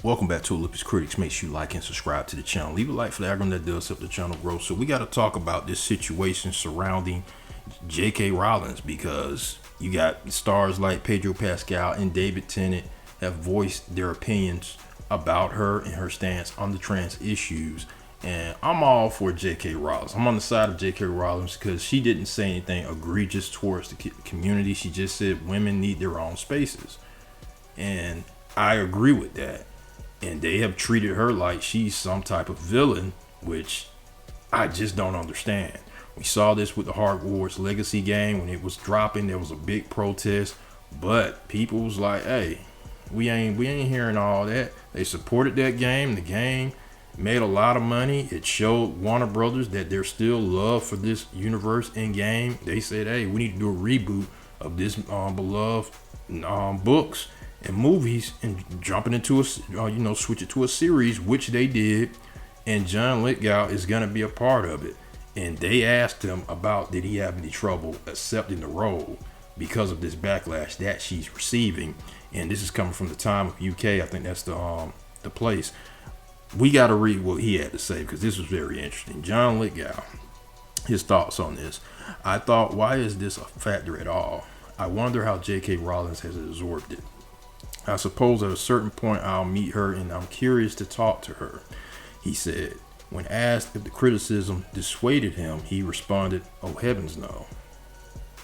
Welcome back to Olympus Critics. Make sure you like and subscribe to the channel. Leave a like for the algorithm that does help the channel grow. So we got to talk about this situation surrounding J.K. Rowlings, because you got stars like Pedro Pascal and David Tennant have voiced their opinions about her and her stance on the trans issues. And I'm all for J.K. Rowlings. I'm on the side of J.K. Rowlings because she didn't say anything egregious towards the community. She just said women need their own spaces. And I agree with that. And they have treated her like she's some type of villain, which I just don't understand. We saw this with the Hogwarts Legacy game. When it was dropping, there was a big protest, but people was like, hey, we ain't hearing all that. They supported that game. The game made a lot of money. It showed Warner Brothers that there's still love for this universe in game. They said, hey, we need to do a reboot of this beloved books and movies and jumping into a switch it to a series, which they did. And John Lithgow is going to be a part of it. And they asked him about, did he have any trouble accepting the role because of this backlash that she's receiving. And this is coming from the Time of UK. I think that's the place. We got to read what he had to say, because this was very interesting. John Lithgow, his thoughts on this. I thought, why is this a factor at all? I wonder how J.K. Rowlings has absorbed it. I suppose at a certain point I'll meet her and I'm curious to talk to her, he said. When asked if the criticism dissuaded him, he responded, oh heavens no.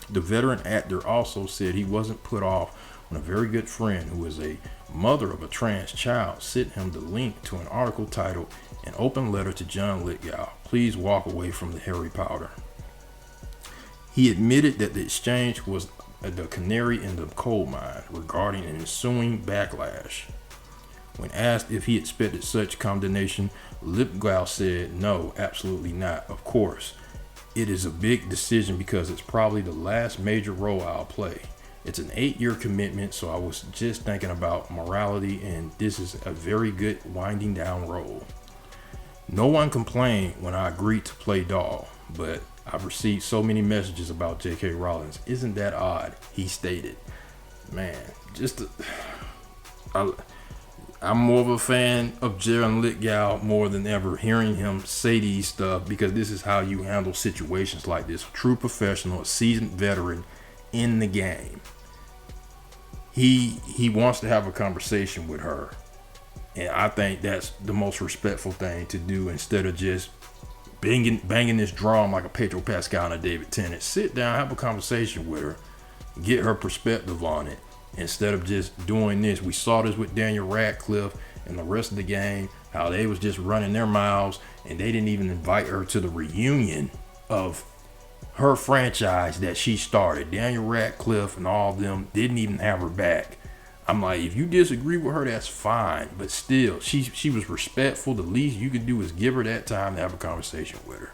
The veteran actor also said he wasn't put off when a very good friend who is a mother of a trans child sent him the link to an article titled An Open Letter to John Lithgow. Please walk away from the Harry Potter. He admitted that the exchange was the canary in the coal mine regarding an ensuing backlash. When asked if he expected such condemnation, Lithgow said, no, absolutely not. Of course, it is a big decision because it's probably the last major role I'll play. It's an 8-year commitment, so I was just thinking about morality, and this is a very good winding down role. No one complained when I agreed to play doll, but I've received so many messages about J.K. Rowlings. Isn't that odd? He stated. Man, I'm more of a fan of John Lithgow more than ever, hearing him say these stuff, because this is how you handle situations like this. A true professional, a seasoned veteran in the game. He wants to have a conversation with her. And I think that's the most respectful thing to do, instead of just banging this drum like a Pedro Pascal and a David Tennant. Sit down, have a conversation with her, get her perspective on it, instead of just doing this. We saw this with Daniel Radcliffe and the rest of the game, how they was just running their mouths, and they didn't even invite her to the reunion of her franchise that she started. Daniel Radcliffe and all of them didn't even have her back. I'm like, if you disagree with her, that's fine. But still, she was respectful. The least you could do is give her that time to have a conversation with her.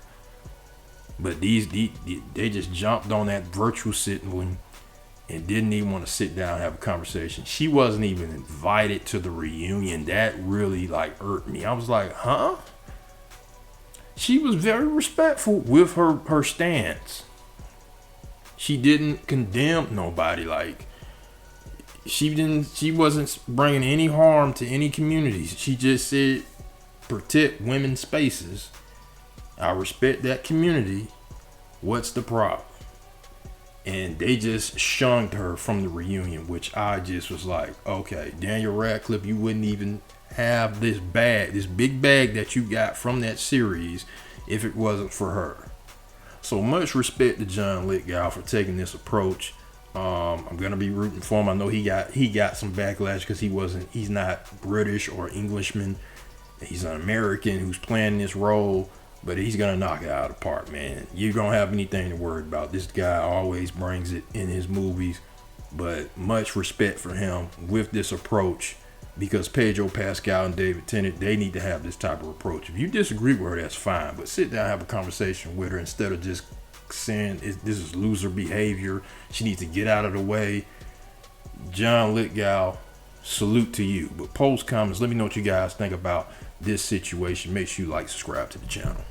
But they just jumped on that virtual sitting and didn't even want to sit down and have a conversation. She wasn't even invited to the reunion. That really irked me. I was like, huh? She was very respectful with her stance. She didn't condemn nobody. She wasn't bringing any harm to any communities. She just said, protect women's spaces. I respect that community. What's the problem? And they just shunned her from the reunion, which I just was like, okay, Daniel Radcliffe, you wouldn't even have this big bag that you got from that series if it wasn't for her. So much respect to John Lithgow for taking this approach. I'm gonna be rooting for him. I know he got some backlash because he's not British or Englishman. He's an American who's playing this role, but he's gonna knock it out of the park, man. You don't have anything to worry about. This guy always brings it in his movies. But much respect for him with this approach, because Pedro Pascal and David Tennant, they need to have this type of approach. If you disagree with her, that's fine, but sit down and have a conversation with her, instead of just saying this is loser behavior, she needs to get out of the way. John Lithgow, salute to you. But post comments, let me know what you guys think about this situation. Make sure you like, subscribe to the channel.